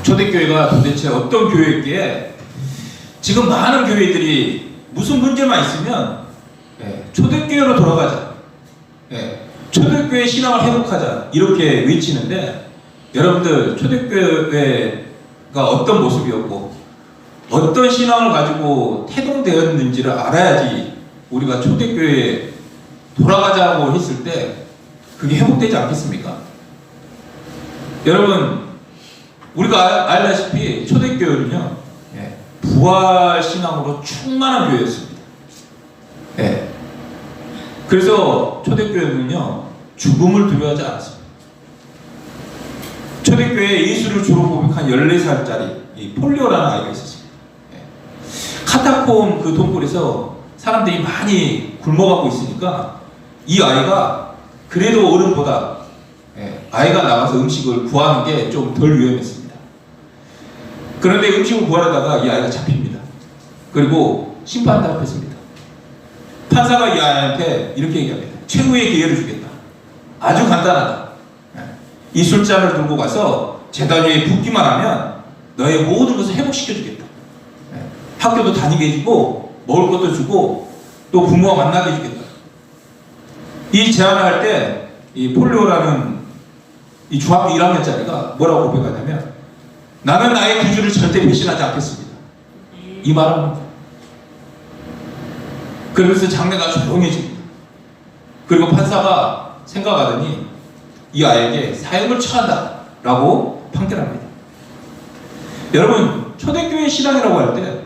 초대교회가 도대체 어떤 교회였기에 지금 많은 교회들이 무슨 문제만 있으면 초대교회로 돌아가자, 초대교회 신앙을 회복하자 이렇게 외치는데, 여러분들 초대교회가 어떤 모습이었고 어떤 신앙을 가지고 태동되었는지를 알아야지 우리가 초대교회에 돌아가자고 했을 때 그게 회복되지 않겠습니까? 여러분, 우리가 알다시피 초대교회는요, 부활 신앙으로 충만한 교회였습니다. 그래서 초대교회는요, 죽음을 두려워하지 않았습니다. 초대교회에 예수를 주로 고백한 14살짜리 이 폴리오라는 아이가 있었습니다. 카타콤 그 동굴에서 사람들이 많이 굶어가고 있으니까 이 아이가 그래도 어른보다 아이가 나가서 음식을 구하는 게 좀 덜 위험했습니다. 그런데 음식을 구하려다가 이 아이가 잡힙니다. 그리고 심판을 답했습니다. 판사가 이 아이한테 이렇게 얘기합니다. 최후의 기회를 주겠다. 아주 간단하다. 이 술잔을 들고 가서 제단 위에 붓기만 하면 너의 모든 것을 회복시켜주겠다. 학교도 다니게 해주고 먹을 것도 주고 또 부모와 만나게 해주겠다. 이 제안을 할 때 이 폴리오라는 이 중학교 1학년짜리가 뭐라고 고백하냐면, 나는 나의 구주를 절대 배신하지 않겠습니다. 이 말을 합니다. 그러면서 장례가 조용해집니다. 그리고 판사가 생각하더니 이 아이에게 사형을 처한다 라고 판결합니다. 여러분, 초대교회 신앙이라고 할 때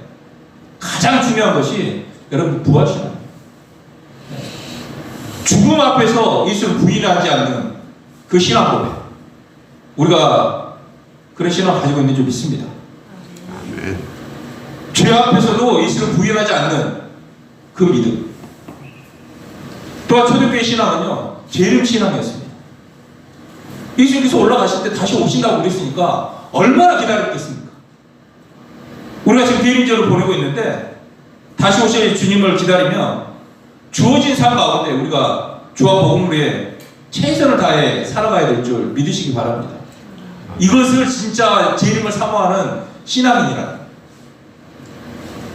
가장 중요한 것이 여러분 부활신앙입니다. 죽음 앞에서 예수를 부인하지 않는 그 신앙 고백, 우리가 그런 신앙을 가지고 있는 줄 믿습니다. 죄 앞에서도 예수를 부인하지 않는 그 믿음. 또한 초대교회 신앙은요, 재림 신앙이었습니다. 예수님께서 올라가실 때 다시 오신다고 그랬으니까 얼마나 기다렸겠습니까? 우리가 지금 대림절을 보내고 있는데 다시 오실 주님을 기다리며 주어진 삶 가운데 우리가 주와 복음을 위해 최선을 다해 살아가야 될 줄 믿으시기 바랍니다. 이것을 진짜 재림을 사모하는 신앙인이라.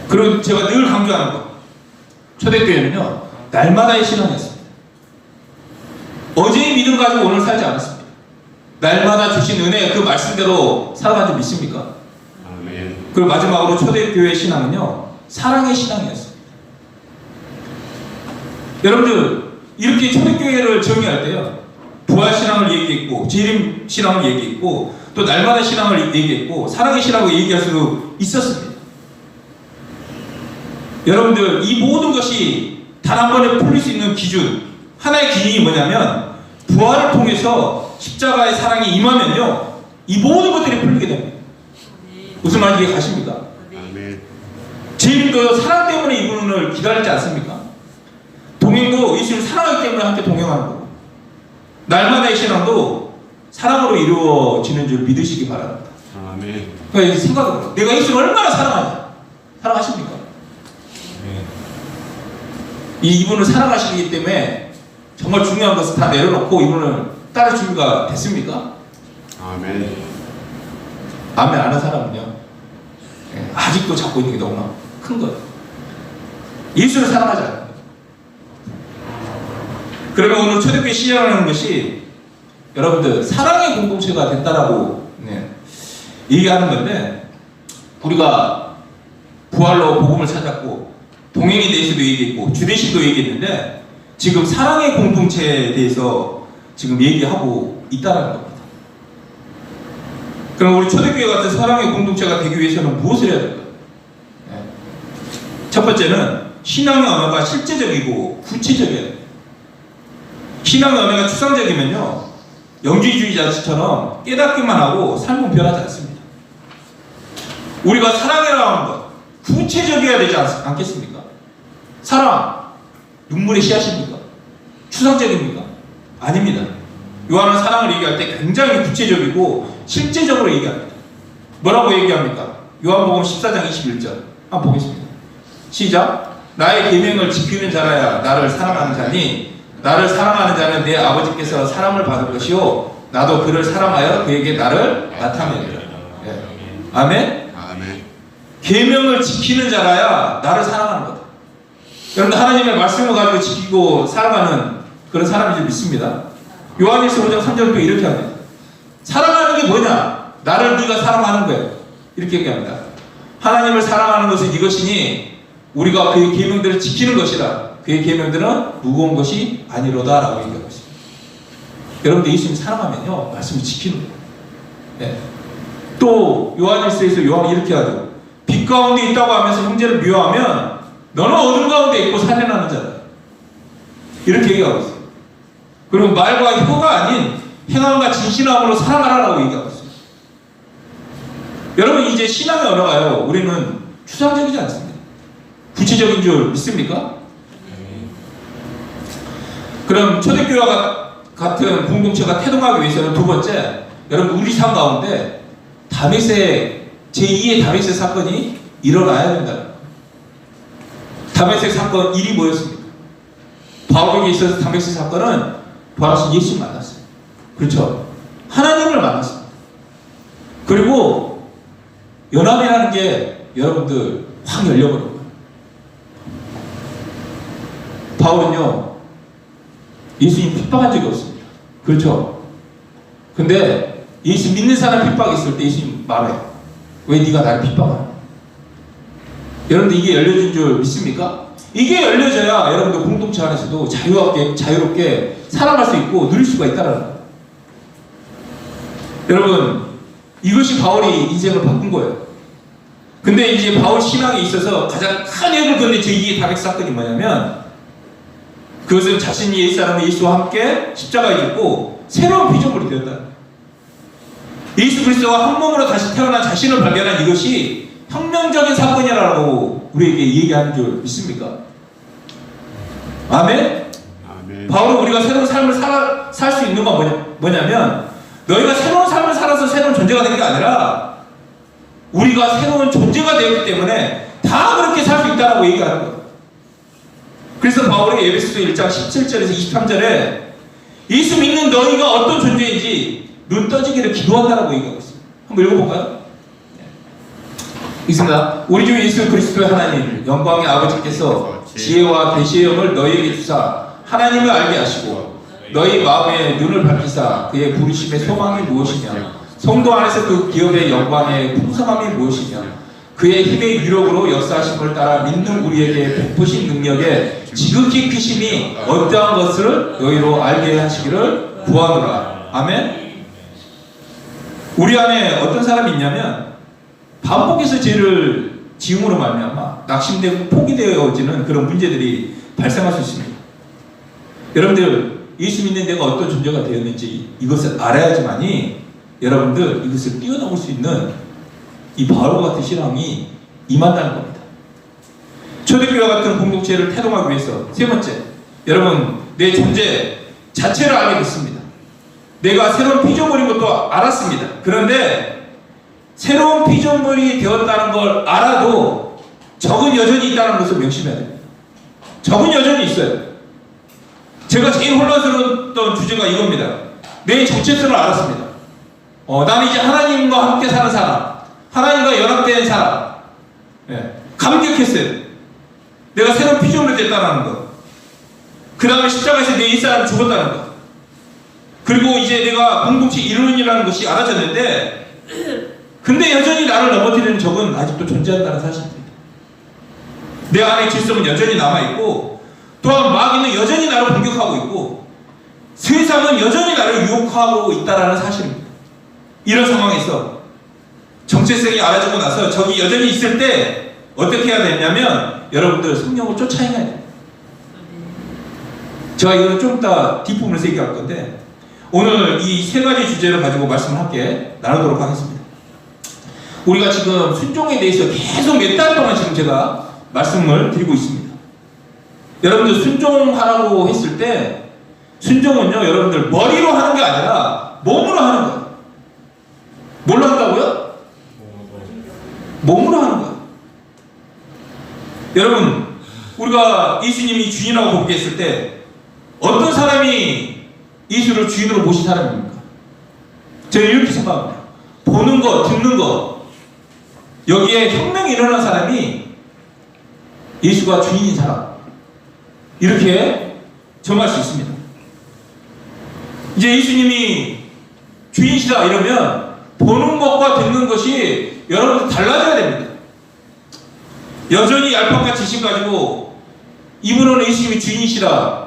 그리고 제가 늘 강조하는 것, 초대교회는요, 날마다의 신앙이었습니다. 어제의 믿음 가지고 오늘 살지 않았습니다. 날마다 주신 은혜, 그 말씀대로 살아간 줄 믿습니까? 아멘. 그리고 마지막으로 초대교회 신앙은요, 사랑의 신앙이었습니다. 여러분들, 이렇게 초대교회를 정의할 때요, 부활신앙을 얘기했고, 재림신앙을 얘기했고, 또 날마다 신앙을 얘기했고, 사랑의 신앙을 얘기할 수 있었습니다. 여러분들, 이 모든 것이 단 한 번에 풀릴 수 있는 기준, 하나의 기준이 뭐냐면, 부활을 통해서 십자가의 사랑이 임하면요, 이 모든 것들이 풀리게 됩니다. 무슨 말인지 가십니까? 재림도 사랑 때문에 이분을 기다리지 않습니까? 동행도 예수를 사랑하기 때문에 함께 동행하는 거고, 날마다의 신앙도 사랑으로 이루어지는 줄 믿으시기 바랍니다. 아멘. 그러니까 생각해보세요. 내가 예수를 얼마나 사랑하냐? 사랑하십니까? 이분을 사랑하시기 때문에 정말 중요한 것을 다 내려놓고 이분을 따를 준비가 됐습니까? 아멘. 아멘 안 하는 사람은요, 아직도 잡고 있는 게 너무나 큰 거예요. 예수를 사랑하자. 그러면 오늘 초대교회 신앙이라는 것이 여러분들 사랑의 공동체가 됐다라고 얘기하는 건데, 우리가 부활로 복음을 찾았고 동행에 대해서도 얘기했고 주대신도 얘기했는데, 지금 사랑의 공동체에 대해서 지금 얘기하고 있다는 겁니다. 그럼 우리 초대교회 같은 사랑의 공동체가 되기 위해서는 무엇을 해야 될까요? 첫 번째는 신앙의 언어가 실제적이고 구체적이어야 됩니다. 신앙의 언어가 추상적이면요, 영지주의자처럼 깨닫기만 하고 삶은 변하지 않습니다. 우리가 사랑이라고 하는 것, 구체적이어야 되지 않겠습니까? 사랑, 눈물의 씨앗입니까? 추상적입니까? 아닙니다. 요한은 사랑을 얘기할 때 굉장히 구체적이고 실제적으로 얘기합니다. 뭐라고 얘기합니까? 요한복음 14장 21절 한번 보겠습니다. 시작. 나의 계명을 지키는 자라야 나를 사랑하는 자니, 나를 사랑하는 자는 내 아버지께서 사랑을 받을 것이요 나도 그를 사랑하여 그에게 나를 나타내리라. 예. 아멘? 아멘. 계명을 지키는 자라야 나를 사랑하는 거다. 여러분 하나님의 말씀을 가지고 지키고 살아가는 그런 사람인 줄 믿습니다. 요한일서 5장 3절도 이렇게 합니다. 사랑하는 게 뭐냐? 나를 네가 사랑하는 거예요. 이렇게 얘기합니다. 하나님을 사랑하는 것은 이것이니 우리가 그의 계명들을 지키는 것이라. 그의 계명들은 무거운 것이 아니로다라고 얘기하고 있습니다. 여러분들 예수님 사랑하면요 말씀을 지키는 거예요. 네. 또 요한일서에서 요한이 이렇게 하죠. 빛 가운데 있다고 하면서 형제를 미워하면 너는 어둠 가운데 있고 살인하는 자다. 이렇게 얘기하고 있어요. 그리고 말과 혀가 아닌 행함과 진실함으로 사랑하라라고 얘기하고 있어요. 여러분 이제 신앙의 언어가요 우리는 추상적이지 않습니다. 구체적인 줄 믿습니까? 그럼 초대교회와 같은 공동체가 태동하기 위해서는 두 번째, 여러분 우리 삶 가운데 다메섹 제2의 다메섹 사건이 일어나야 된다. 다메섹 사건 일이 뭐였습니까? 바울에게 있어서 다메섹 사건은 부활하신 예수 만났어요. 그렇죠? 하나님을 만났습니다. 그리고 연합이라는 게 여러분들 확 열려버린 거예요. 바울은요 예수님 핍박한 적이 없습니다. 그렇죠? 근데 예수 믿는 사람 핍박했을 때 예수님 말해요. 왜 네가 나를 핍박하냐? 여러분들 이게 열려진 줄 믿습니까? 이게 열려져야 여러분들 공동체 안에서도 자유롭게 살아갈 수 있고 누릴 수가 있다는 거예요. 여러분 이것이 바울이 인생을 바꾼 거예요. 근데 이제 바울 신앙에 있어서 가장 큰 역을 그린 제2의 다메섹 사건이 뭐냐면 그것은 자신이 옛사람의 예수와 함께 십자가에 죽고 새로운 피조물이 되었다. 예수 그리스도와 한 몸으로 다시 태어난 자신을 발견한 이것이 혁명적인 사건이라고 우리에게 얘기하는 줄 믿습니까? 아멘? 아멘. 바울은 우리가 새로운 삶을 살 수 있는 건 뭐냐면 너희가 새로운 삶을 살아서 새로운 존재가 된 게 아니라 우리가 새로운 존재가 되었기 때문에 다 그렇게 살 수 있다고 얘기하는 거예요. 그래서 바울이 에베소서 1장 17절에서 23절에 예수 믿는 너희가 어떤 존재인지 눈 떠지기를 기도한다라고 얘기하고 있어요. 한번 읽어볼까요? 있습니다. 우리 주 예수 그리스도의 하나님 영광의 아버지께서 지혜와 계시의 영을 너희에게 주사 하나님을 알게 하시고 너희 마음의 눈을 밝히사 그의 부르심의 소망이 무엇이며 성도 안에서 그 기업의 영광의 풍성함이 무엇이며 그의 힘의 위력으로 역사하심을 따라 믿는 우리에게 베푸신 능력의 지극히 크심이 어떠한 것을 너희로 알게 하시기를 구하노라. 아멘. 우리 안에 어떤 사람이 있냐면 반복해서 죄를 지음으로 말미암아 낙심되고 포기되어지는 그런 문제들이 발생할 수 있습니다. 여러분들 예수 믿는 내가 어떤 존재가 되었는지 이것을 알아야지만이 여러분들 이것을 뛰어넘을 수 있는 이 바울과 같은 신앙이 임한다는 겁니다. 초대교회 같은 공동체를 태동하기 위해서 세 번째, 여러분 내 존재 자체를 알게 됐습니다. 내가 새로운 피조물인 것도 알았습니다. 그런데 새로운 피조물이 되었다는 걸 알아도 적은 여전히 있다는 것을 명심해야 됩니다. 적은 여전히 있어요. 제가 제일 혼란스러웠던 주제가 이겁니다. 내 정체성을 알았습니다. 나는 이제 하나님과 함께 사는 사람, 하나님과 연합된 사람. 감격했어요. 내가 새로운 피조물이 됐다는 것. 그 다음에 십자가에서 내 옛사람이 죽었다는 것. 그리고 이제 내가 공동체 일원이라는 것이 알아졌는데 근데 여전히 나를 넘어뜨리는 적은 아직도 존재한다는 사실입니다. 내 안의 질서는 여전히 남아있고 또한 마귀는 여전히 나를 공격하고 있고 세상은 여전히 나를 유혹하고 있다는 사실입니다. 이런 상황에서 정체성이 알아지고 나서 적이 여전히 있을 때 어떻게 해야 되냐면 여러분들 성령을 쫓아내야 돼요. 제가 이거는 좀 이따 뒷부분에서 얘기할 건데 오늘 이 세 가지 주제를 가지고 말씀을 함께 나누도록 하겠습니다. 우리가 지금 순종에 대해서 계속 몇 달 동안 지금 제가 말씀을 드리고 있습니다. 여러분들 순종하라고 했을 때 순종은요 여러분들 머리로 하는 게 아니라 몸으로 하는 거예요. 뭘로 한다고요? 몸으로 하는 거예요. 여러분 우리가 예수님이 주인이라고 고백했을 때 어떤 사람이 예수를 주인으로 모신 사람입니까? 저는 이렇게 생각합니다. 보는 거, 듣는 거, 여기에 혁명이 일어난 사람이 예수가 주인인 사람, 이렇게 정할 수 있습니다. 이제 예수님이 주인이시다 이러면 보는 것과 듣는 것이 여러분 달라져야 됩니다. 여전히 얄팍한 지식 가지고 입으로는 예수님이 주인이시다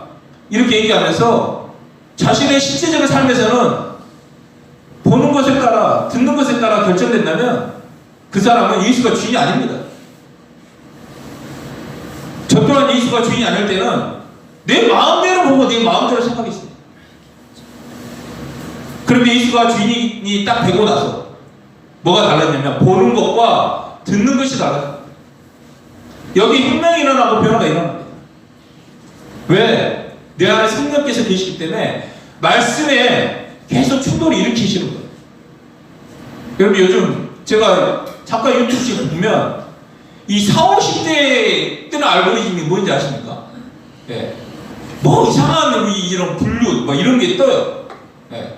이렇게 얘기하면서 자신의 실제적인 삶에서는 보는 것에 따라 듣는 것에 따라 결정된다면 그 사람은 예수가 주인이 아닙니다. 저 또한 예수가 주인이 아닐 때는 내 마음대로 보고 내 마음대로 생각했습니다. 그런데 예수가 주인이 딱 되고 나서 뭐가 달랐냐면 보는 것과 듣는 것이 달라요. 여기 혁명이 일어나고 변화가 일어납니다. 왜? 내 안에 성령께서 계시기 때문에 말씀에 계속 충돌을 일으키시는 거예요. 여러분 요즘 제가 잠깐 유튜브씩 보면 이 40, 50대 뜨는 알고리즘이 뭔지 아십니까? 예. 뭐 이상한 이런 분류 뭐 이런 게 떠요. 예.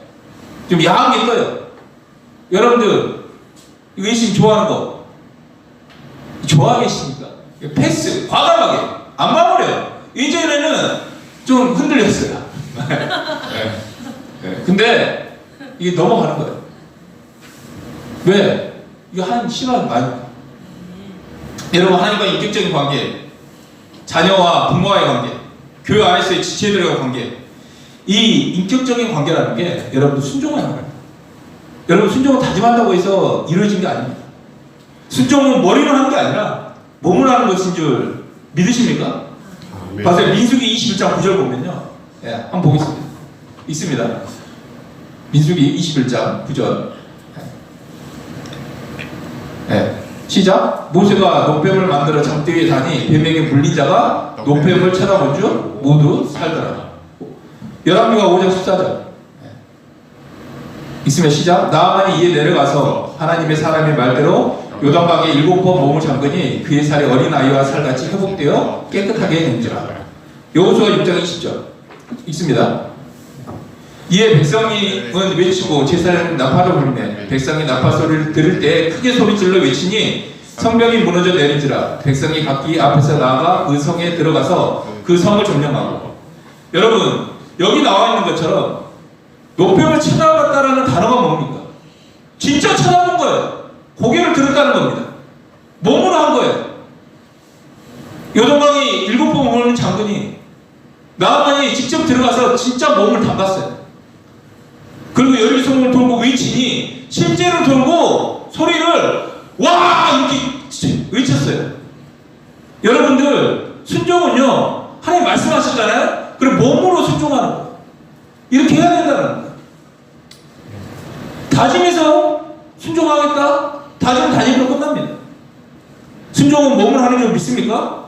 좀 야한 게 떠요. 여러분들 이거 예수님 좋아하는 거 좋아하겠습니까? 패스 과감하게 안 봐버려요. 이전에는 좀 흔들렸어요. 네. 네. 근데 이게 넘어가는 거예요. 왜? 이거 하나님 싫어하는 거 아닙니까? 여러분 하나님과 인격적인 관계, 자녀와 부모와의 관계, 교회 안에서의 지체들과의 관계, 이 인격적인 관계라는 게 여러분들 순종하는 거예요. 여러분 순종은 다짐한다고 해서 이루어진 게 아닙니다. 순종은 머리로 하는 게 아니라 몸으로 하는 것인 줄 믿으십니까? 봐세요. 민수기 21장 9절 보면요. 예, 한번 보겠습니다. 있습니다. 민수기 21장 9절. 예. 시작. 모세가 노뱀을 만들어 장대 위에 다니 뱀에게 물린 자가 노뱀을 쳐다본 줄 모두 살더라. 열왕기가 5장 14절. 있으면 시작. 나아만이 이에 내려가서 하나님의 사람의 말대로 요단강에 7번 몸을 잠그니 그의 살이 어린아이와 살같이 회복되어 깨끗하게 된지라. 여호수아 6장 20절 있습니다. 이에 백성은 외치고 제사장은 나팔을 불매 백성이 나팔 소리를 들을 때 크게 소리질러 외치니 성벽이 무너져 내린지라. 백성이 각기 앞에서 나아가 그 성에 들어가서 그 성을 점령하고. 여러분 여기 나와 있는 것처럼 노뱀을 쳐다봤다라는 단어가 뭡니까? 진짜 쳐다본 거예요. 고개를 들었다는 겁니다. 몸으로 한 거예요. 요동강이 7번 몸을 잠그니 나아만이 직접 들어가서 진짜 몸을 담갔어요. 그리고 열리성을 돌고 외치니 실제로 돌고 소리를 와 이렇게 외쳤어요. 여러분들 순종은요 하나님 말씀하셨잖아요. 그럼 몸으로 순종하는 거예요. 이렇게 해야 된다는 거예요. 다짐해서 순종하겠다. 다짐으로 끝납니다. 순종은 몸을 하는 줄 믿습니까?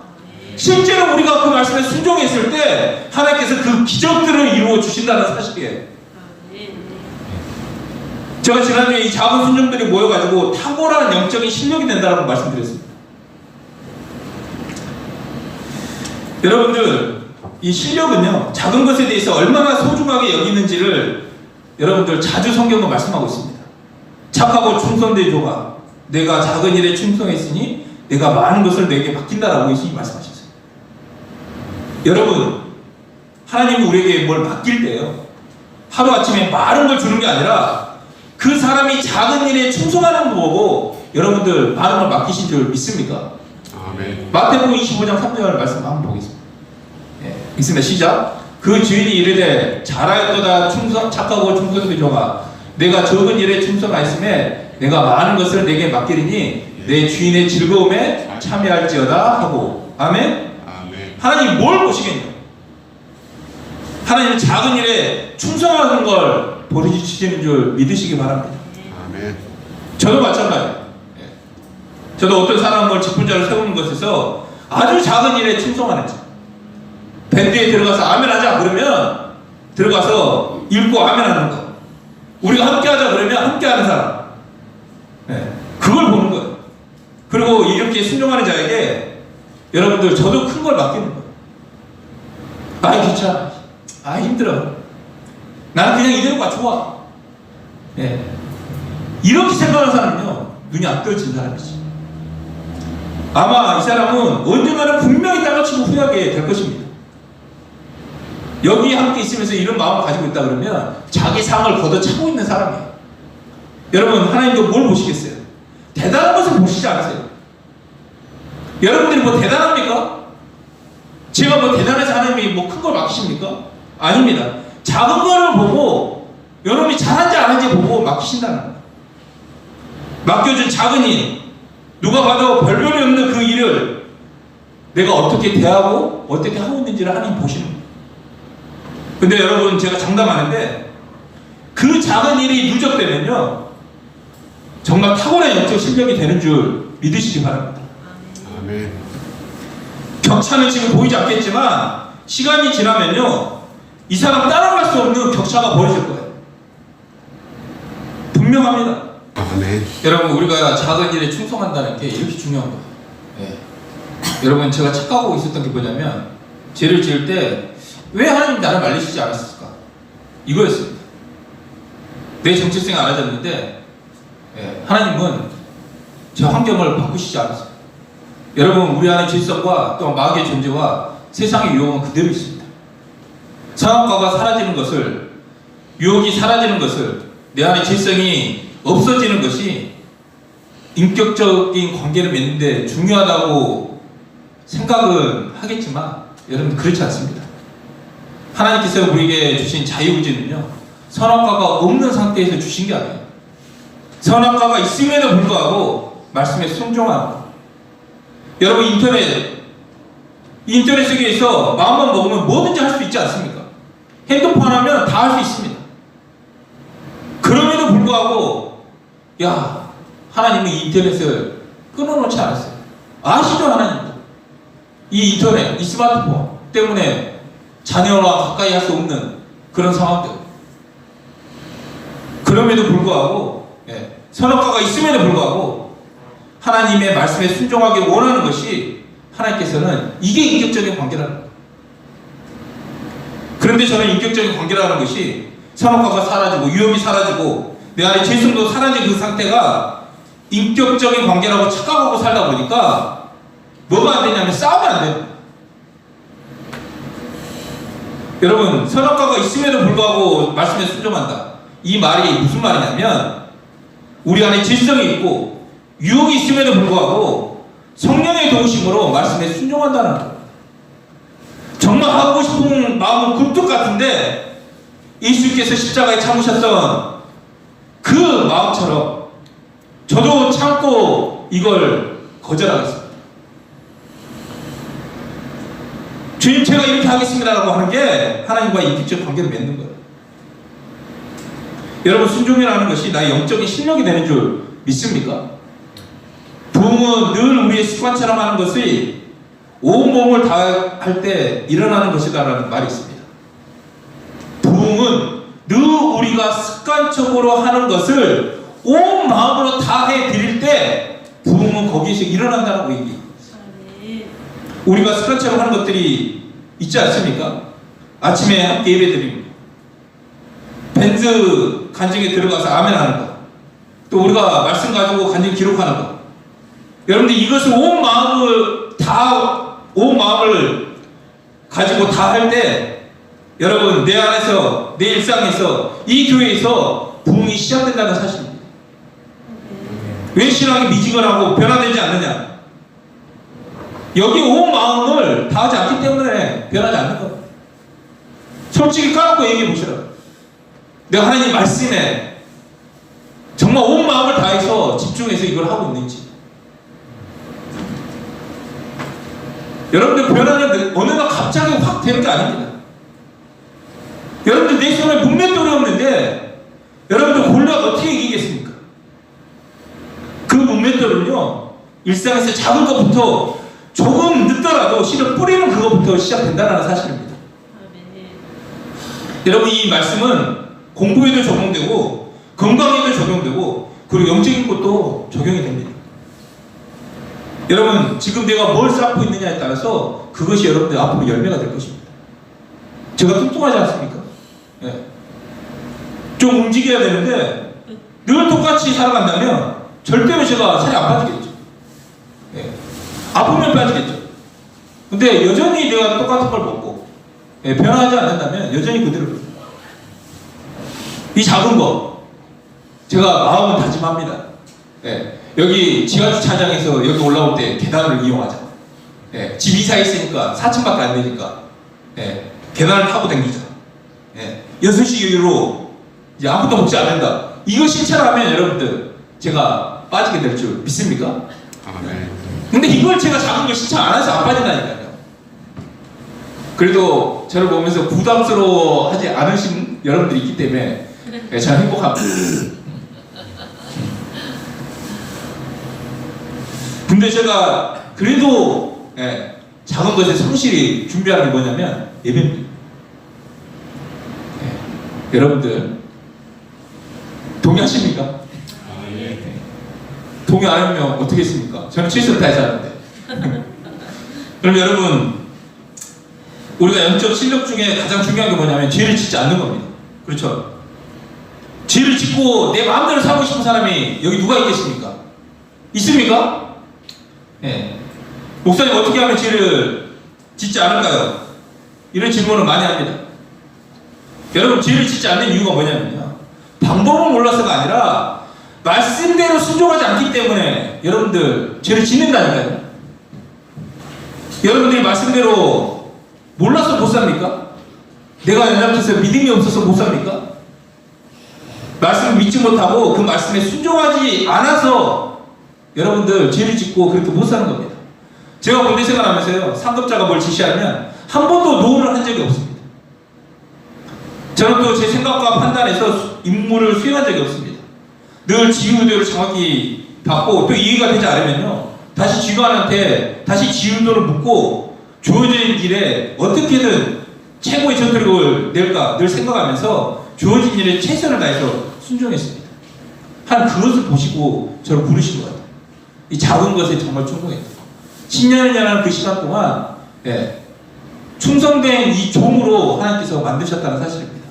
실제로 우리가 그 말씀에 순종했을 때 하나님께서 그 기적들을 이루어 주신다는 사실이에요. 제가 지난주에 이 작은 순종들이 모여가지고 탁월한 영적인 실력이 된다고 말씀드렸습니다. 여러분들 이 실력은요 작은 것에 대해서 얼마나 소중하게 여기는지를 여러분들 자주 성경은 말씀하고 있습니다. 착하고 충성된 조가 내가 작은 일에 충성했으니 내가 많은 것을 내게 맡긴다라고 예수님이 말씀하셨어요. 여러분 하나님은 우리에게 뭘 맡길 때요 하루아침에 많은 걸 주는 게 아니라 그 사람이 작은 일에 충성하는 거 보고 여러분들 많은 걸 맡기신 줄 믿습니까? 아멘. 마태복음 25장 3절 말씀 한번 보겠습니다. 예, 있습니다. 시작. 그 주인이 이르되 잘하였도다 착하고 충성된 종아 내가 적은 일에 충성하였음에 내가 많은 것을 내게 맡기리니 내 주인의 즐거움에 참여할지어다 하고. 아멘. 아멘. 하나님 뭘 보시겠냐? 하나님은 작은 일에 충성하는 걸 보여주시는 줄 믿으시기 바랍니다. 아멘. 저도 마찬가지예요. 저도 어떤 사람을 직분자로 세우는 것에서 아주 작은 일에 충성하는 자. 밴드에 들어가서 아멘 하자 그러면 들어가서 읽고 아멘 하는 거. 우리가 함께 하자 그러면 함께 하는 사람. 그걸 보는 거예요. 그리고 이렇게 순종하는 자에게 여러분들 저도 큰 걸 맡기는 거예요. 아 귀찮아. 아 힘들어. 나는 그냥 이대로가 좋아. 예. 이렇게 생각하는 사람은요, 눈이 안 떠진 사람이지. 아마 이 사람은 언젠가는 분명히 땅을 치고 후회하게 될 것입니다. 여기 함께 있으면서 이런 마음을 가지고 있다 그러면 자기 상을 걷어차고 있는 사람이에요. 여러분, 하나님도 뭘 보시겠어요? 대단한 것을 보시지 않으세요? 여러분들이 뭐 대단합니까? 제가 뭐 대단해서 하나님이 뭐 큰 걸 맡기십니까? 아닙니다. 작은 거를 보고 여러분이 잘한지 안 한지 보고 맡기신다는 거예요. 맡겨준 작은 일, 누가 봐도 별별이 없는 그 일을 내가 어떻게 대하고 어떻게 하고 있는지를 하나님 보시는 거예요. 근데 여러분, 제가 장담하는데 그 작은 일이 누적되면요, 정말 탁월한 영적 실력이 되는 줄 믿으시기 바랍니다. 아멘. 격차는 지금 보이지 않겠지만 시간이 지나면요, 이 사람 따라갈 수 없는 격차가 벌어질 거예요. 분명합니다. 아멘. 여러분, 우리가 작은 일에 충성한다는 게 이렇게 중요한 거예요. 예. 여러분, 제가 착각하고 있었던 게 뭐냐면, 죄를 지을 때 왜 하나님 나를 말리시지 않았을까? 이거였습니다. 내 정체성이 알아졌는데, 예, 하나님은 제 환경을 바꾸시지 않았어요. 여러분, 우리 안에 질서과 또 마귀의 존재와 세상의 유혹은 그대로 있습니다. 선악과가 사라지는 것을, 유혹이 사라지는 것을, 내 안에 질성이 없어지는 것이 인격적인 관계를 맺는데 중요하다고 생각은 하겠지만, 여러분, 그렇지 않습니다. 하나님께서 우리에게 주신 자유의지는요, 선악과가 없는 상태에서 주신 게 아니에요. 선악과가 있음에도 불구하고 말씀에 순종하는 거예요. 여러분, 인터넷 세계에서 마음만 먹으면 뭐든지 할 수 있지 않습니까? 핸드폰 하면 다 할 수 있습니다. 그럼에도 불구하고, 야, 하나님은 이 인터넷을 끊어놓지 않았어요. 아시죠, 하나님도? 이 인터넷, 이 스마트폰 때문에 자녀와 가까이 할 수 없는 그런 상황들. 그럼에도 불구하고, 예, 선악과가 있음에도 불구하고 하나님의 말씀에 순종하기 원하는 것이, 하나님께서는 이게 인격적인 관계라는 거예요. 그런데 저는 인격적인 관계라는 것이 선악과가 사라지고 유혹이 사라지고 내 안에 죄성도 사라진 그 상태가 인격적인 관계라고 착각하고 살다 보니까 뭐가 안 되냐면 싸우면 안 돼요. 여러분, 선악과가 있음에도 불구하고 말씀에 순종한다. 이 말이 무슨 말이냐면, 우리 안에 질성이 있고 유혹이 있음에도 불구하고 성령의 도우심으로 말씀에 순종한다는 거예요. 정말 하고 싶은 마음은 굴뚝 같은데 예수님께서 십자가에 참으셨던 그 마음처럼 저도 참고 이걸 거절하겠습니다. 주님, 제가 이렇게 하겠습니다라고 하는 게 하나님과의 인격적 관계를 맺는 거예요. 여러분, 순종이라는 것이 나의 영적인 실력이 되는 줄 믿습니까? 부흥은 늘 우리의 습관처럼 하는 것이 온몸을 다할 때 일어나는 것이다라는 말이 있습니다. 부흥은 늘 우리가 습관적으로 하는 것을 온 마음으로 다해 드릴 때 부흥은 거기에서 일어난다고 얘기해요. 우리가 습관처럼 하는 것들이 있지 않습니까? 아침에 함께 예배 드립니다. 벤즈 간증에 들어가서 아멘 하는 거, 또 우리가 말씀 가지고 간증 기록하는 거, 여러분들 이것을 온 마음을 가지고 다 할 때, 여러분, 내 안에서, 내 일상에서, 이 교회에서 부흥이 시작된다는 사실입니다. 왜 신앙이 미지근하고 변화되지 않느냐? 여기 온 마음을 다하지 않기 때문에 변하지 않는 거예요. 솔직히 까놓고 얘기해 보시라고요. 내가 하나님 말씀에 정말 온 마음을 다해서 집중해서 이걸 하고 있는지. 여러분들, 변화는 어느 날 갑자기 확 되는 게 아닙니다. 여러분들, 내 손에 문맷돌이 없는데 여러분들 골리앗 어떻게 이기겠습니까? 그 문맷돌은요, 일상에서 작은 것부터 조금 늦더라도 실은 뿌리는 그것부터 시작된다는 사실입니다. 여러분, 이 말씀은 공부에도 적용되고 건강에도 적용되고 그리고 영적인 것도 적용이 됩니다. 여러분, 지금 내가 뭘 쌓고 있느냐에 따라서 그것이 여러분들 앞으로 열매가 될 것입니다. 제가 뚱뚱하지 않습니까? 네. 좀 움직여야 되는데 늘 똑같이 살아간다면 절대로 제가 살이 안 빠지겠죠. 예. 아프면 빠지겠죠. 근데 여전히 내가 똑같은 걸 먹고 변하지 않는다면 여전히 그대로 이 작은 거 제가 마음은 다짐합니다. 여기 지하주차장에서 여기 올라올 때 계단을 이용하자. 집 이사했으니까 4층밖에 안 되니까 계단을 타고 다니자. 6시 이후로 이제 아무것도 먹지 않는다. 이거 실천하면 여러분들 제가 빠지게 될 줄 믿습니까? 아멘. 근데 이걸 제가 작은 걸 실천 안 해서 안 빠진다니까요. 그래도 저를 보면서 부담스러워 하지 않으신 여러분들이 있기 때문에 저는 행복합니다. 근데 제가 그래도 작은 것에 성실히 준비하는 게 뭐냐면 예배입니다. 여러분들 동의하십니까? 동의 안 하면 어떻게 했습니까? 저는 최선을 다해서 하는데. 그럼 여러분, 우리가 영적 실력 중에 가장 중요한 게 뭐냐면 죄를 짓지 않는 겁니다. 그렇죠? 죄를 짓고 내 마음대로 살고 싶은 사람이 여기 누가 있겠습니까? 있습니까? 목사님 어떻게 하면 죄를 짓지 않을까요? 이런 질문을 많이 합니다. 여러분, 죄를 짓지 않는 이유가 뭐냐면요, 방법을 몰라서가 아니라 말씀대로 순종하지 않기 때문에 여러분들 죄를 짓는다니까요. 여러분들이 말씀대로 몰라서 못 삽니까? 내가 연약해서 믿음이 없어서 못 삽니까? 말씀을 믿지 못하고 그 말씀에 순종하지 않아서 여러분들 죄를 짓고 그렇게 못 사는 겁니다. 제가 군대 생활하면서요, 상급자가 뭘 지시하면 한 번도 노를 한 적이 없습니다. 저는 또 제 생각과 판단에서 임무를 수행한 적이 없습니다. 늘 지휘의도를 정확히 받고 또 이해가 되지 않으면요, 다시 지휘관한테 다시 지휘의도를 묻고 주어진 일에 어떻게든 최고의 전투력을 낼까 늘 생각하면서 주어진 일에 최선을 다해서 순종했습니다. 한 그것을 보시고 저를 부르신 것 같아요. 이 작은 것에 정말 충성했어요. 10년이라는 그 시간 동안 충성된 이 종으로 하나님께서 만드셨다는 사실입니다.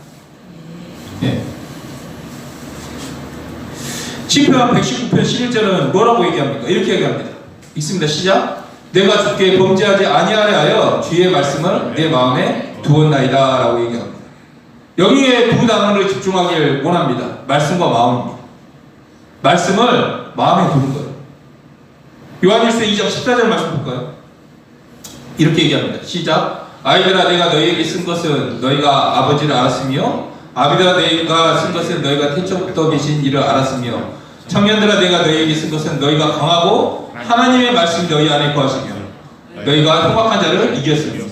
시편 119편 11절은 뭐라고 얘기합니까? 이렇게 얘기합니다. 읽습니다. 시작. 내가 주께 범죄하지 아니하려 하여 주의 말씀을 내 마음에 두었나이다 라고 얘기합니다. 여기에 두 단어를 집중하길 원합니다. 말씀과 마음입니다. 말씀을 마음에 두는 거예요. 요한일서 2장 14절 말씀 볼까요? 이렇게 얘기합니다. 시작. 아이들아, 내가 너희에게 쓴 것은 너희가 아버지를 알았으며 아비들아, 내가 쓴 것은 너희가 태초부터 계신 이를 알았으며 청년들아, 내가 너희에게 쓴 것은 너희가 강하고 하나님의 말씀이 너희 안에 거하시며 너희가 흉악한 자를 이겼으며.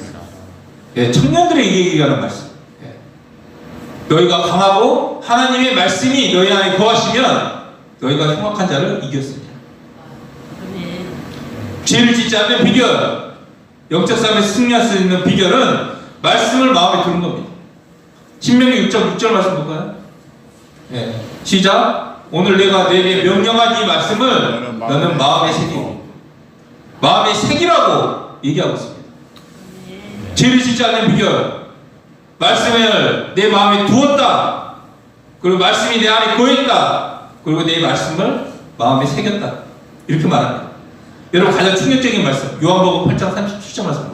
청년들에게 얘기하는 말씀. 너희가 강하고 하나님의 말씀이 너희 안에 거하시면 너희가 흉악한 자를 이겼습니다. 죄를 짓지 않는 비결, 영적 싸움에서 승리할 수 있는 비결은 말씀을 마음에 두는 겁니다. 신명기 6장 6절 말씀 볼까요? 시작. 오늘 내가 너에게 명령한 이 말씀을 너는 마음에 새기고. 마음에 새기라고 얘기하고 있습니다. 죄를 짓지 않는 비결, 말씀을 내 마음에 두었다. 그리고 말씀이 내 안에 거했다. 그리고 내 말씀을 마음에 새겼다. 이렇게 말합니다. 여러분, 가장 충격적인 말씀, 요한복음 8장 37절 말씀.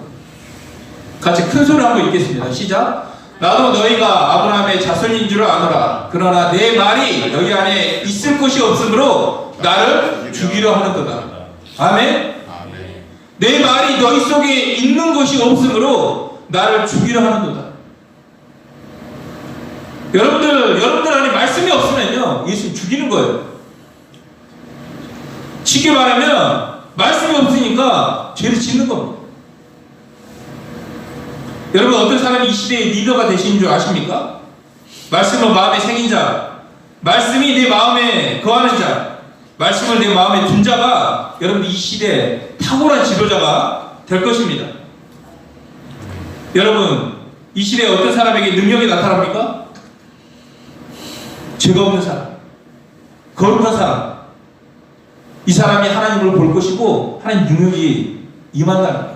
같이 큰 소리로 한번 읽겠습니다. 시작. 나도 너희가 아브라함의 자손인 줄 아노라. 그러나 내 말이 너희 안에 있을 곳이 없으므로 나를 죽이려 하는도다. 아멘. 내 말이 너희 속에 있는 것이 없으므로 나를 죽이려 하는도다. 여러분들 안에 말씀이 없으면요, 예수님 죽이는 거예요. 쉽게 말하면 말씀이 없으니까 죄를 짓는 겁니다. 여러분, 어떤 사람이 이 시대의 리더가 되시는 줄 아십니까? 말씀을 마음에 새긴 자, 말씀이 내 마음에 거하는 자, 말씀을 내 마음에 둔 자가 여러분 이 시대에 탁월한 지도자가 될 것입니다. 여러분, 이 시대에 어떤 사람에게 능력이 나타납니까? 죄가 없는 사람, 거룩한 사람. 이 사람이 하나님을 볼 것이고 하나님 능력이 임한다는 거예요.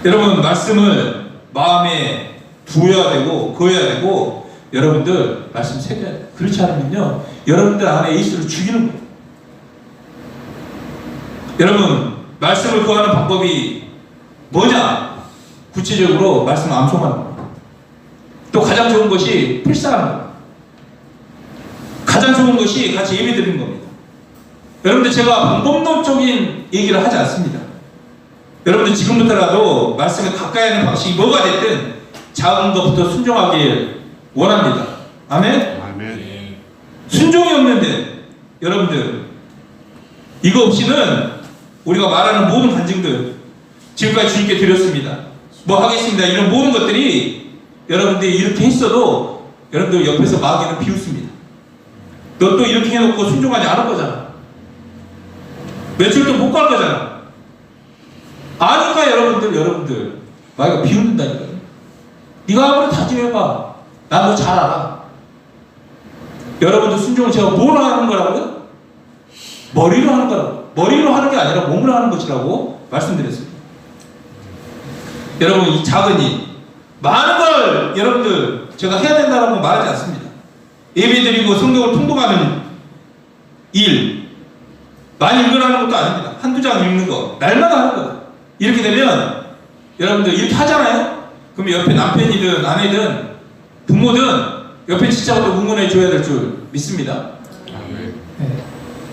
여러분, 말씀을 마음에 두어야 되고 거어야 되고 여러분들 말씀 새겨야 돼요. 그렇지 않으면요, 여러분들 안에 예수를 죽이는 거예요. 여러분, 말씀을 구하는 방법이 뭐냐? 구체적으로 말씀 암송하는 거예요. 또 가장 좋은 것이 필사하는 거예요. 가장 좋은 것이 같이 예배 드리는 겁니다. 여러분들, 제가 방법론적인 얘기를 하지 않습니다. 여러분들 지금부터라도 말씀에 가까이 하는 방식이 뭐가 됐든 작은 것부터 순종하길 원합니다. 아멘? 아멘. 순종이 없는데 여러분들, 이거 없이는 우리가 말하는 모든 간증들 지금까지 주님께 드렸습니다. 뭐 하겠습니다. 이런 모든 것들이 여러분들이 이렇게 했어도 여러분들 옆에서 마귀는 비웃습니다. 너 또 이렇게 해놓고 순종하지 않을 거잖아. 며칠도 못 갈 거잖아. 아니까 여러분들 마귀가 비웃는다니까요. 네가 아무리 다짐해봐. 난 너 잘 알아. 여러분들 순종을 제가 뭘 하는 거라고요? 머리로 하는 거라고. 머리로 하는 게 아니라 몸으로 하는 것이라고 말씀드렸습니다. 여러분, 이 작은 일, 많은 걸 여러분들 제가 해야 된다고 말하지 않습니다. 예배드리고 성경을 통독하는 일, 많이 읽으라는 것도 아닙니다. 한두 장 읽는 거, 날마다 하는 거예요. 이렇게 되면 여러분들 이렇게 하잖아요? 그럼 옆에 남편이든 아내든 부모든 옆에 지자부터 응원해 줘야 될 줄 믿습니다. 아멘. 네.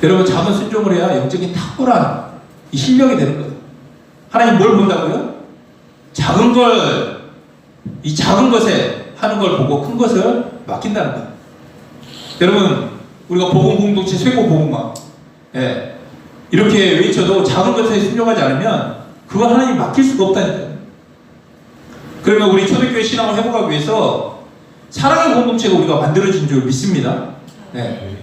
여러분, 작은 순종을 해야 영적인 탁월한 이 실력이 되는 거예요. 하나님 뭘 본다고요? 작은 걸, 이 작은 것에 하는 걸 보고 큰 것을 맡긴다는 거예요. 여러분, 우리가 복음 공동체 쇠고 복음화, 예, 이렇게 외쳐도 작은 것에 순종하지 않으면 그걸 하나님 맡길 수가 없다니까요. 그러면 우리 초대교회 신앙을 회복하기 위해서 사랑의 공동체가 우리가 만들어진 줄 믿습니다. 네.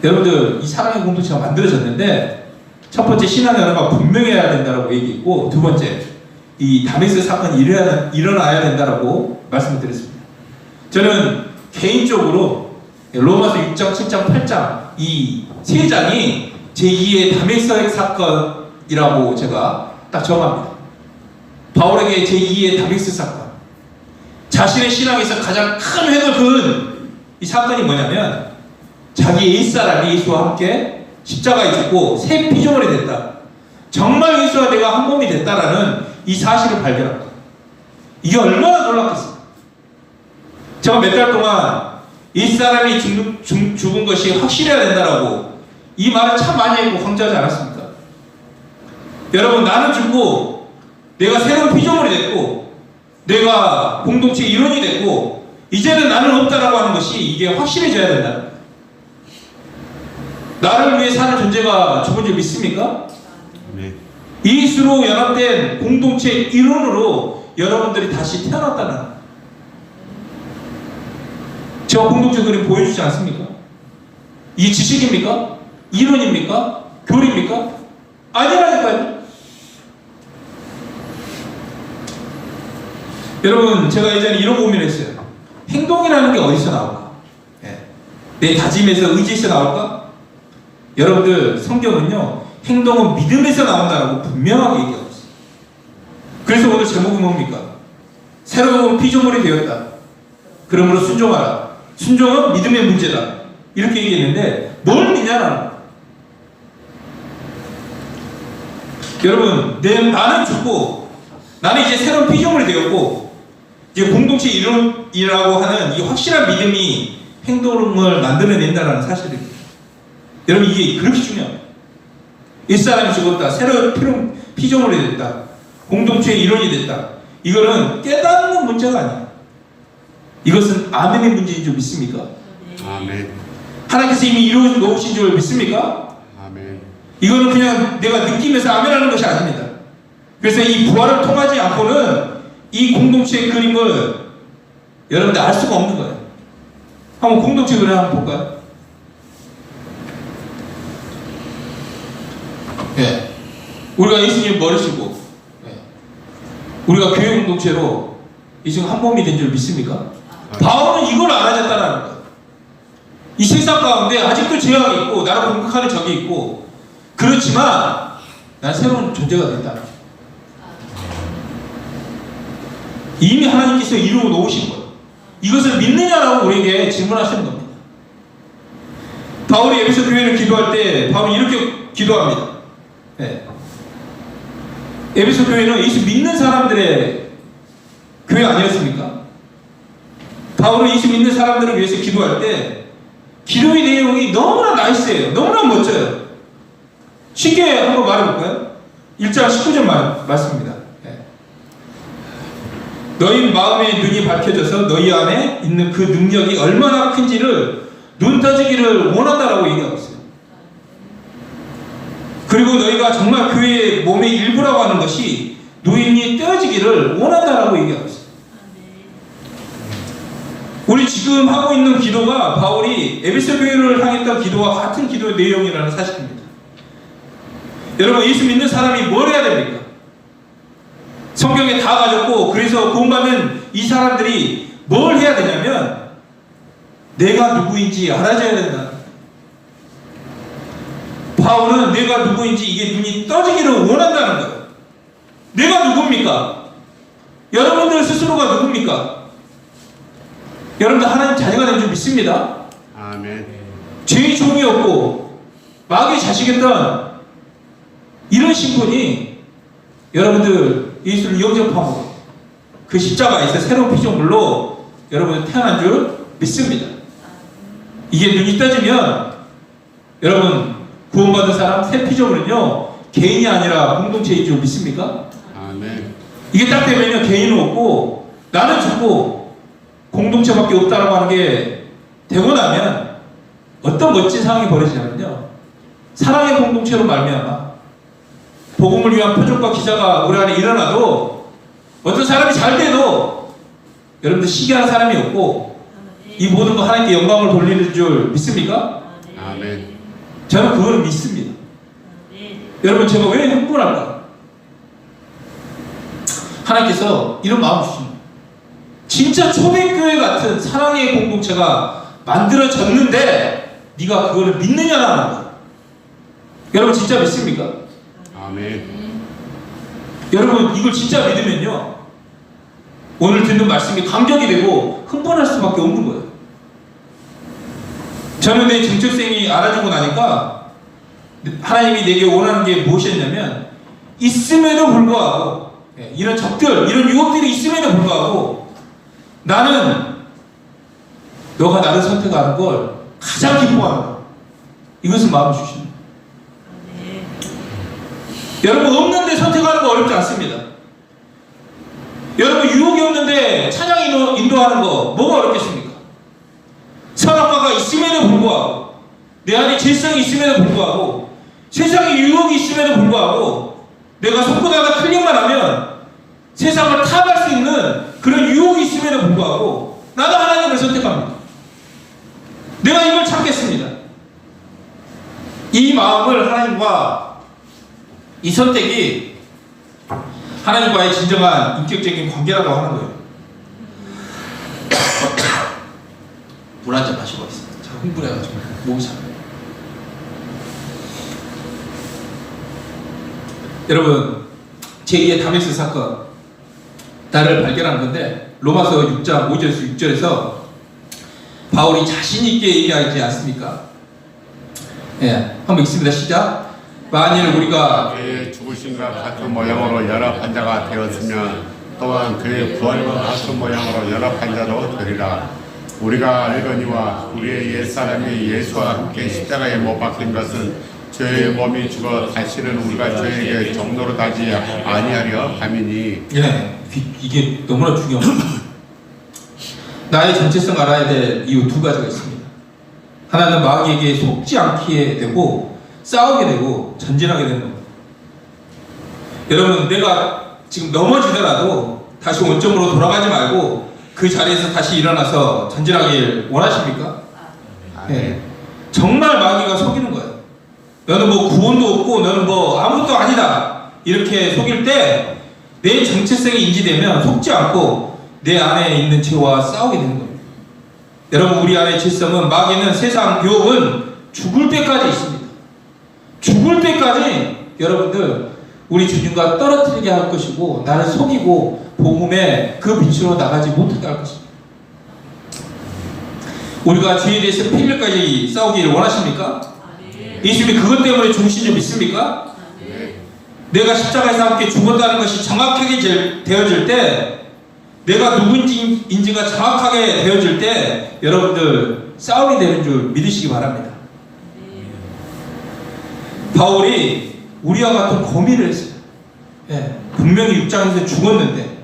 여러분들, 이 사랑의 공동체가 만들어졌는데 첫 번째, 신앙의 언어가 분명해야 된다고 얘기했고, 두 번째, 이 다메섹 사건이 일어나야 된다라고 말씀을 드렸습니다. 저는 개인적으로 로마서 6장, 7장, 8장 이 세 장이 제2의 다메섹 사건이라고 제가 딱 정합니다. 바울에게 제2의 다메섹 사건, 자신의 신앙에서 가장 큰 획을 그은 이 사건이 뭐냐면, 자기 옛사람이 예수와 함께 십자가에 죽고 새 피조물이 됐다. 정말 예수와 내가 한 몸이 됐다라는 이 사실을 발견합니다. 이게 얼마나 놀랍겠어요. 제가 몇 달 동안 옛사람이 죽은 것이 확실해야 된다라고 이 말을 참 많이 했고 강조하지 않았습니까? 여러분, 나는 죽고 내가 새로운 피조물이 됐고 내가 공동체의 일원이 됐고 이제는 나는 없다라고 하는 것이 이게 확실해져야 된다. 나를 위해 사는 존재가 죽은 줄 믿습니까? 네. 예수로 연합된 공동체 일원으로 여러분들이 다시 태어났다는 거예요. 제가 공동체 그림 보여주지 않습니까? 이게 지식입니까? 이론입니까? 교리입니까? 아니라니까요. 여러분, 제가 예전에 이런 고민을 했어요. 행동이라는 게 어디서 나올까? 내 다짐에서, 의지에서 나올까? 여러분들, 성경은요, 행동은 믿음에서 나온다라고 분명하게 얘기하고 있어요. 그래서 오늘 제목은 뭡니까? 새로운 피조물이 되었다. 그러므로 순종하라. 순종은 믿음의 문제다. 이렇게 얘기했는데 뭘 믿냐라는 거예요. 여러분, 나는 죽고 나는 이제 새로운 피조물이 되었고 이제 공동체 이론이라고 하는 이 확실한 믿음이 행동을 만들어낸다는 사실입니다. 여러분, 이게 그렇게 중요해요. 옛사람이 죽었다. 새로운 피조물이 됐다. 공동체의 일원이 됐다. 이거는 깨닫는 문제가 아니에요. 이것은 아멘의 문제인 줄 믿습니까? 아멘. 하나님께서 이미 이루어 놓으신 줄 믿습니까? 아멘. 이거는 그냥 내가 느끼면서 아멘하는 것이 아닙니다. 그래서 이 부활을 통하지 않고는 이 공동체의 그림을 여러분들 알 수가 없는 거예요. 한번 공동체 그림 한번 볼까요? 예. 우리가 예수님 머리시고, 예. 우리가 교회 공동체로 이 지금 한 몸이 된 줄 믿습니까? 바울은 이걸 알아냈다는 거예요. 이 세상 가운데 아직도 죄악이 있고 나를 공격하는 적이 있고 그렇지만 난 새로운 존재가 된다. 이미 하나님께서 이루어 놓으신 거예요. 이것을 믿느냐라고 우리에게 질문하시는 겁니다. 바울이 에베소 교회를 기도할 때 바울은 이렇게 기도합니다. 네. 에베소 교회는 예수 믿는 사람들의 교회 아니었습니까? 바울은 예수 믿는 사람들을 위해서 기도할 때 기도의 내용이 너무나 나이스해요. 너무나 멋져요. 쉽게 한번 말해볼까요? 1장 19절 말씀입니다. 네. 너희 마음의 눈이 밝혀져서 너희 안에 있는 그 능력이 얼마나 큰지를 눈 떠지기를 원한다라고 얘기하고 있어요. 그리고 너희가 정말 교회의 몸의 일부라고 하는 것이 눈이 떠지기를 원한다라고 얘기하고 있어요. 우리 지금 하고 있는 기도가 바울이 에베소 교회를 향했던 기도와 같은 기도의 내용이라는 사실입니다. 여러분, 예수 믿는 사람이 뭘 해야 됩니까? 성경에 다 가졌고, 그래서 구원받는 이 사람들이 뭘 해야 되냐면 내가 누구인지 알아줘야 된다. 바울은 내가 누구인지 이게 눈이 떠지기를 원한다는 거예요. 내가 누굽니까? 여러분들 스스로가 누굽니까? 여러분들 하나님 자녀가 된 줄 믿습니다. 아멘. 죄의 종이었고 마귀의 자식이었던 이런 신분이 여러분들 예수를 영접하고 그 십자가에서 새로운 피조물로 여러분들 태어난 줄 믿습니다. 이게 눈이 떠지면 여러분 구원받은 사람 새 피조물은요 개인이 아니라 공동체인 줄 믿습니까? 아멘. 이게 딱 되면요 개인은 없고 나는 죽고 공동체밖에 없다라고 하는 게 되고 나면 어떤 멋진 상황이 벌어지냐면요 사랑의 공동체로 말미암아 복음을 위한 표적과 기사가 우리 안에 일어나도 어떤 사람이 잘 돼도 여러분들 시기하는 사람이 없고 이 모든 거 하나님께 영광을 돌리는 줄 믿습니까? 아멘. 저는 그걸 믿습니다. 여러분 제가 왜 흥분할까? 하나님께서 이런 마음 주십니다. 진짜 초대교회 같은 사랑의 공동체가 만들어졌는데 네가 그거를 믿느냐라는 거야. 여러분 진짜 믿습니까? 아멘. 여러분 이걸 진짜 믿으면요 오늘 듣는 말씀이 감격이 되고 흥분할 수밖에 없는 거예요. 저는 내 정체성이 알아지고 나니까 하나님이 내게 원하는 게 무엇이었냐면 있음에도 불구하고 이런 적들 이런 유혹들이 있음에도 불구하고 나는 너가 나를 선택하는 걸 가장 기뻐하는 거야. 이것은 마음을 주시는 거예요. 여러분 없는데 선택하는 거 어렵지 않습니다. 여러분 유혹이 없는데 찬양 인도하는 거 뭐가 어렵겠습니까? 선악과가 있음에도 불구하고 내 안에 질성이 있음에도 불구하고 세상에 유혹이 있음에도 불구하고 내가 손바닥에 클릭만 하면 세상을 탑할 수 있는 그런 유혹이 있음에도 불구하고 나도 하나님을 선택합니다. 내가 이걸 찾겠습니다. 이 마음을 하나님과 이 선택이 하나님과의 진정한 인격적인 관계라고 하는 거예요. 물 한 잔 마시고 있습니다. 제가 흥분해가지고 목이 차요. 여러분 제2의 다메스 사건 나를 발견한 건데 로마서 6장 5절에서 6절에서 바울이 자신 있게 얘기하지 않습니까? 예, 한번 읽습니다. 시작. 만일 우리가 그의 죽으심과 같은 모양으로 연합한 자가 되었으면 또한 그의 부활과 같은 모양으로 연합한 자도 되리라. 우리가 알거니와 우리의 옛사람이 예수와 함께 십자가에 못 박힌 것은 죄의 몸이 죽어 다시는 우리가 죄에게 정노로 하지 아니하려 함이니. 예, 이게 너무나 중요합니다. 나의 정체성 알아야 될 이유 두 가지가 있습니다. 하나는 마귀에게 속지 않게 되고 싸우게 되고 전진하게 되는 겁니다. 여러분 내가 지금 넘어지더라도 다시 원점으로 돌아가지 말고 그 자리에서 다시 일어나서 전진하길 원하십니까? 네. 정말 마귀가 속이는 거예요. 너는 뭐 구원도 없고 너는 뭐 아무것도 아니다 이렇게 속일 때 내 정체성이 인지되면 속지 않고 내 안에 있는 죄와 싸우게 되는 겁니다. 여러분 우리 안의 질성은 마귀는 세상 유혹은 죽을 때까지 있습니다. 죽을 때까지 여러분들 우리 주님과 떨어뜨리게 할 것이고 나를 속이고 복음의 그 빛으로 나가지 못하게 할 것입니다. 우리가 죄에 대해서 필멸까지 싸우기를 원하십니까? 예수님이 그것 때문에 죽으신 줄 믿습니까? 내가 십자가에서 함께 죽었다는 것이 정확하게 되어질 때, 내가 누군지인지가 정확하게 되어질 때 여러분들 싸움이 되는 줄 믿으시기 바랍니다. 바울이 우리와 같은 고민을 했어요. 예, 분명히 6장에서 죽었는데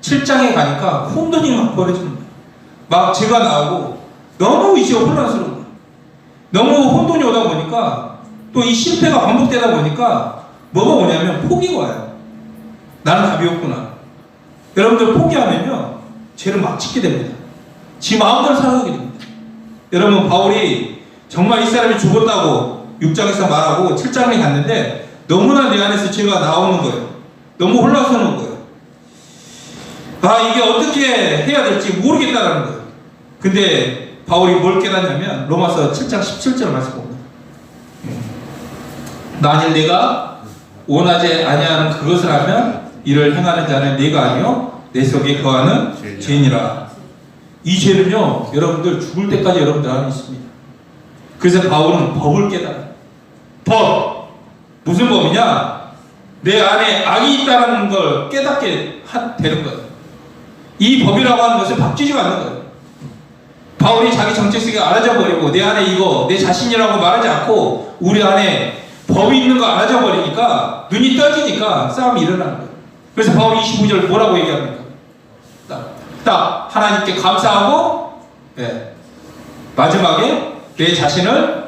7장에 가니까 혼돈이 막 벌어지는 거예요. 막 죄가 나오고 너무 이제 혼란스러운 거예요. 너무 혼돈이 오다 보니까 또 이 실패가 반복되다 보니까 뭐가 오냐면 포기가 와요. 나는 답이 없구나. 여러분들 포기하면요 죄를 막 짓게 됩니다. 지 마음대로 살아가게 됩니다. 여러분, 바울이 정말 이 사람이 죽었다고 6장에서 말하고 7장에 갔는데 너무나 내 안에서 죄가 나오는 거예요. 너무 혼란스러운 거예요. 아, 이게 어떻게 해야 될지 모르겠다라는 거예요. 근데 바울이 뭘 깨닫냐면 로마서 7장 17절 말씀 봅니다. 만일 내가 원하지 아니하는 그것을 하면 이를 행하는 자는 내가 아니요 내 속에 거하는 죄인이라. 이 죄는요 여러분들 죽을 때까지 여러분들 안에 있습니다. 그래서 바울은 법을 깨달아요. 법, 무슨 법이냐? 내 안에 악이 있다는 걸 깨닫게 되는 거예요. 이 법이라고 하는 것은 바뀌지가 않는 거예요. 바울이 자기 정체성이 알아져 버리고 내 안에 이거 내 자신이라고 말하지 않고 우리 안에 법이 있는 거 알아져 버리니까 눈이 떠지니까 싸움이 일어나는 거예요. 그래서 바울이 25절 뭐라고 얘기합니까? 딱 하나님께 감사하고, 예, 마지막에 내 자신을,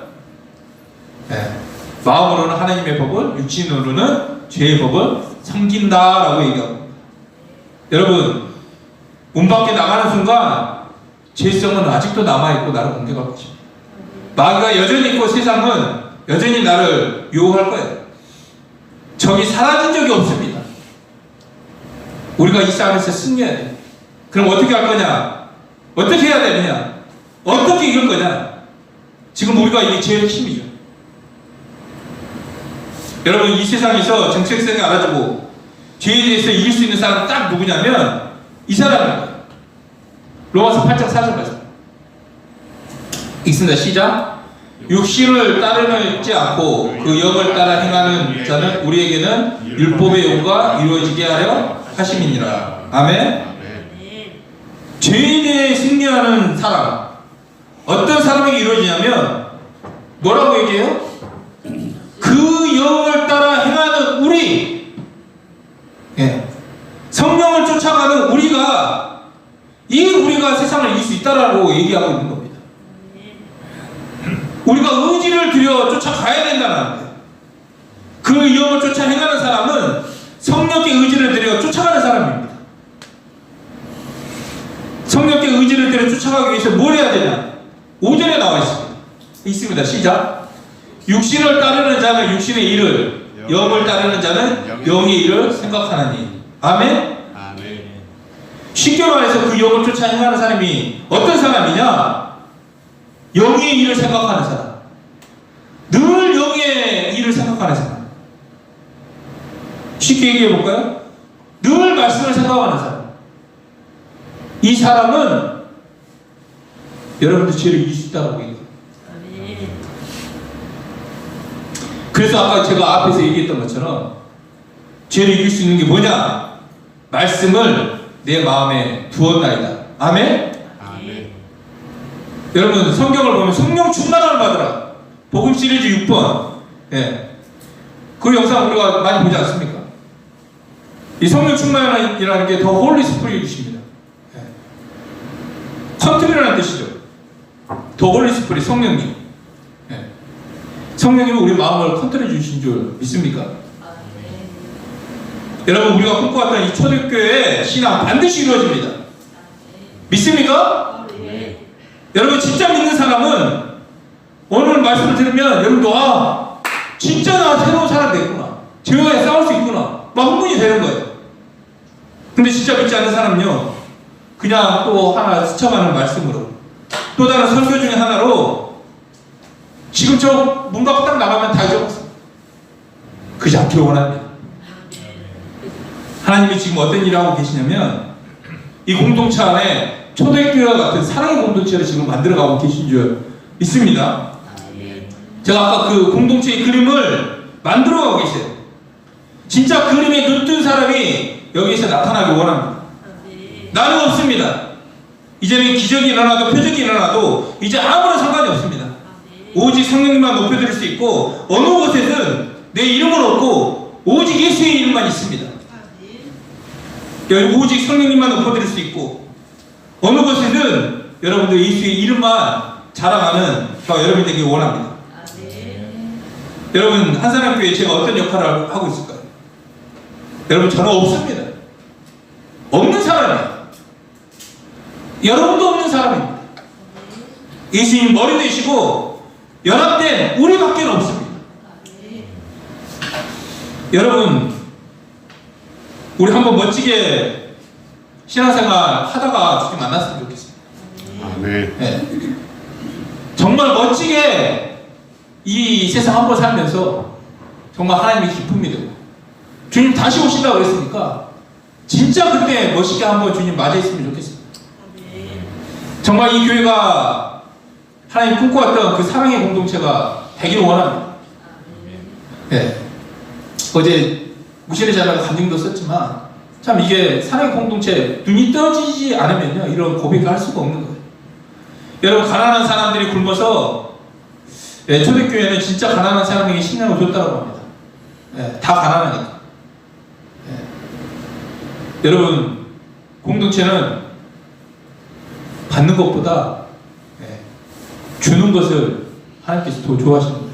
예, 마음으로는 하나님의 법을, 육신으로는 죄의 법을 섬긴다라고 얘기합니다. 여러분, 문 밖에 나가는 순간 죄성은 아직도 남아있고 나를 공격할 것입니다. 마귀가 여전히 있고 세상은 여전히 나를 유혹할 거예요. 적이 사라진 적이 없습니다. 우리가 이 싸움에서 승리해야 돼요. 그럼 어떻게 할 거냐? 어떻게 해야 되느냐? 어떻게 이길 거냐? 지금 우리가 이게 제일 힘이죠. 여러분, 이 세상에서 정체성이 알아주고 죄에 대해서 이길 수 있는 사람은 딱 누구냐면 이 사람입니다. 로마서 8장 4절 말씀 읽습니다. 시작. 육신을 따르지 않고 그 영을 따라 행하는 자는 우리에게는 율법의 영과 이루어지게 하려 하심이니라. 아멘. 죄에 대해 승리하는 사람, 어떤 사람에게 이루어지냐면 뭐라고 얘기해요? 그 영을 따라 행하는 우리, 예, 성령을 쫓아가는 우리가 세상을 이길 수 있다라고 얘기하고 있는 겁니다. 우리가 의지를 들여 쫓아가야 된다는 거예요. 그 영을 쫓아 행하는 사람은 성령께 의지를 들여 쫓아가는 사람입니다. 성령께 의지를 들여 쫓아가기 위해서 뭘 해야 되냐? 5절에 나와 있습니다. 시작. 육신을 따르는 자는 육신의 일을, 영을 따르는 자는 영의 일을 생각하나니. 아멘? 쉽게 말해서 그 영을 쫓아 행하는 사람이 어떤 사람이냐? 영의 일을 생각하는 사람. 늘 영의 일을 생각하는 사람. 쉽게 얘기해 볼까요? 늘 말씀을 생각하는 사람. 이 사람은 여러분들 죄를 이길 수 있다고 얘기해요. 그래서 아까 제가 앞에서 얘기했던 것처럼 죄를 이길 수 있는 게 뭐냐? 말씀을 내 마음에 두었나이다. 아멘? 아멘. 여러분, 성경을 보면 성령 충만함을 받으라. 복음 시리즈 6번. 예. 그 영상 우리가 많이 보지 않습니까? 이 성령 충만이라는 게 더 홀리 스피릿입니다. 예. 컨트롤이라는 뜻이죠. 더 홀리 스피릿, 성령님. 예. 성령님은 우리 마음을 컨트롤해 주신 줄 믿습니까? 여러분, 우리가 꿈꿔왔던 이 초대교회의 신앙 반드시 이루어집니다. 믿습니까? 네. 여러분, 진짜 믿는 사람은 오늘 말씀을 들으면 여러분도 진짜 나 새로운 사람 됐구나. 죄와에 싸울 수 있구나. 막 흥분이 되는 거예요. 근데 진짜 믿지 않는 사람은요, 그냥 또 하나 스쳐가는 말씀으로, 또 다른 설교 중에 하나로 지금 저 문 밖에 딱 나가면 다 잊어버렸어요. 그지 않기를 원합니다. 하나님이 지금 어떤 일을 하고 계시냐면 이 공동체 안에 초대교회와 같은 사랑의 공동체를 지금 만들어가고 계신 줄 믿습니다. 제가 아까 그 공동체의 그림을 만들어가고 계세요. 진짜 그림에 눈뜬 사람이 여기서 나타나길 원합니다. 나는 없습니다. 이제는 기적이 일어나도 표적이 일어나도 이제 아무런 상관이 없습니다. 오직 성령님만 높여드릴 수 있고 어느 곳에든 내 이름은 없고 오직 예수의 이름만 있습니다. 오직 성령님만 높여드릴 수 있고 어느 곳에든 여러분들 예수의 이름만 자랑하는 저와 여러분이 되길 원합니다. 여러분 한사람교회에 제가 어떤 역할을 하고 있을까요? 여러분 저는 없습니다. 없는 사람이에요. 여러분도 없는 사람입니다. 예수님 머리 되시고 연합된 우리밖에 없습니다. 여러분 우리 한번 멋지게 신앙생활 하다가 주님 만났으면 좋겠습니다. 아멘. 네. 정말 멋지게 이 세상 한번 살면서 정말 하나님의 기쁨이 되고 주님 다시 오신다고 그랬으니까 진짜 그때 멋있게 한번 주님 맞이했으면 좋겠습니다. 정말 이 교회가 하나님 꿈꿔왔던 그 사랑의 공동체가 되길 원합니다. 네. 어제 무신의 자매가 간증도 썼지만 참 이게 사랑의 공동체 눈이 떠지지 않으면요 이런 고백을 할 수가 없는 거예요. 여러분 가난한 사람들이 굶어서 초대교회는 진짜 가난한 사람에게 식량을 줬다고 합니다. 다 가난하니까. 여러분 공동체는 받는 것보다 주는 것을 하나님께서 더 좋아하시는 거예요.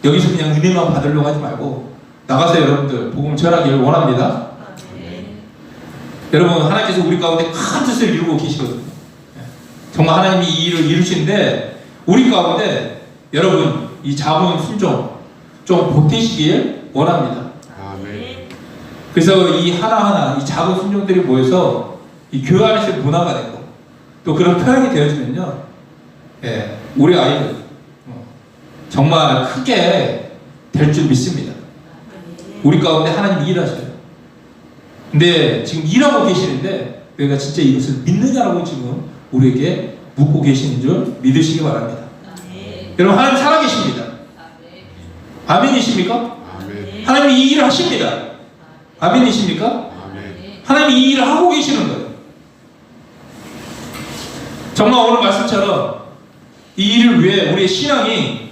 여기서 그냥 은혜만 받으려고 하지 말고 나가서 여러분들 복음 전하기를 원합니다. 여러분 하나님께서 우리 가운데 큰 뜻을 이루고 계시거든요. 정말 하나님이 이 일을 이루시는데 우리 가운데 여러분 이 작은 순종 좀 보태시길 원합니다. 그래서 이 하나하나 이 작은 순종들이 모여서 이 교회 안에서 문화가 되고 또 그런 표현이 되어지면요 우리 아이들 정말 크게 될 줄 믿습니다. 우리 가운데 하나님이 일하셔요. 근데 지금 일하고 계시는데 내가 진짜 이것을 믿느냐라고 지금 우리에게 묻고 계시는 줄 믿으시기 바랍니다. 여러분 하나님 살아계십니다. 아멘이십니까? 하나님이 이 일을 하십니다. 아멘이십니까? 하나님이 이 일을 하고 계시는 거예요. 정말 오늘 말씀처럼 이 일을 위해 우리의 신앙이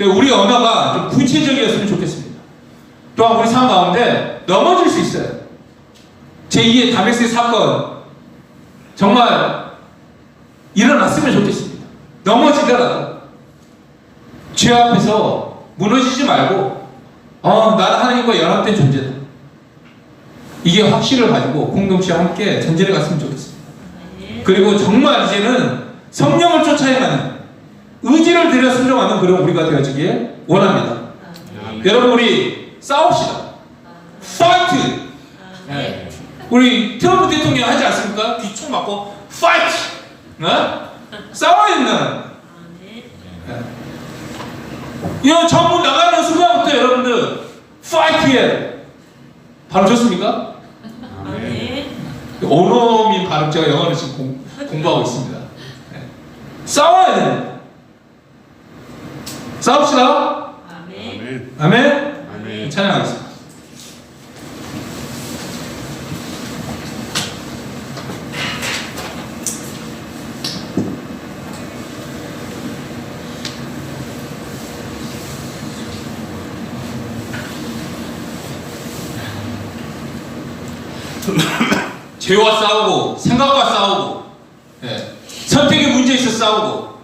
우리 언어가 좀 구체적이었으면 좋겠습니다. 또한 우리 삶 가운데 넘어질 수 있어요. 제2의 다메섹 사건 정말 일어났으면 좋겠습니다. 넘어지더라도 죄 앞에서 무너지지 말고 나는 하나님과 연합된 존재다. 이게 확신을 가지고 공동체와 함께 전진해 갔으면 좋겠습니다. 그리고 정말 이제는 성령을 쫓아 행하는 의지를 들여 순종하는 그런 우리가 되어지길 원합니다. 여러분 우리 싸웁시다. 파이트. 우리 트럼프 대통령 하지 않습니까? 귀총 맞고 파이트. 싸워야 된다는. 이 전문 나가는 순간부터 여러분들 파이트해. 바로 좋습니까? 언어민 발음 제가 영어를 지금 공부하고 있습니다. 싸워야 됩니다. 싸웁시다. 아멘. 아멘. 찬양하겠습니다. 죄와 싸우고 생각과 싸우고 선택의 문제에 있어 싸우고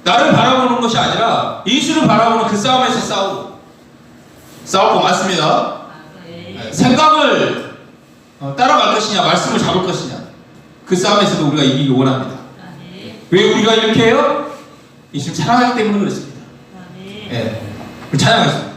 나를 바라보는 것이 아니라 예수를 바라보는 그 싸움에서 싸울 거 많습니다. 생각을 따라갈 것이냐 말씀을 잡을 것이냐 그 싸움에서도 우리가 이기길 원합니다. 왜 우리가 이렇게 해요? 예수님 사랑하기 때문에 그렇습니다. 찬양하겠습니다.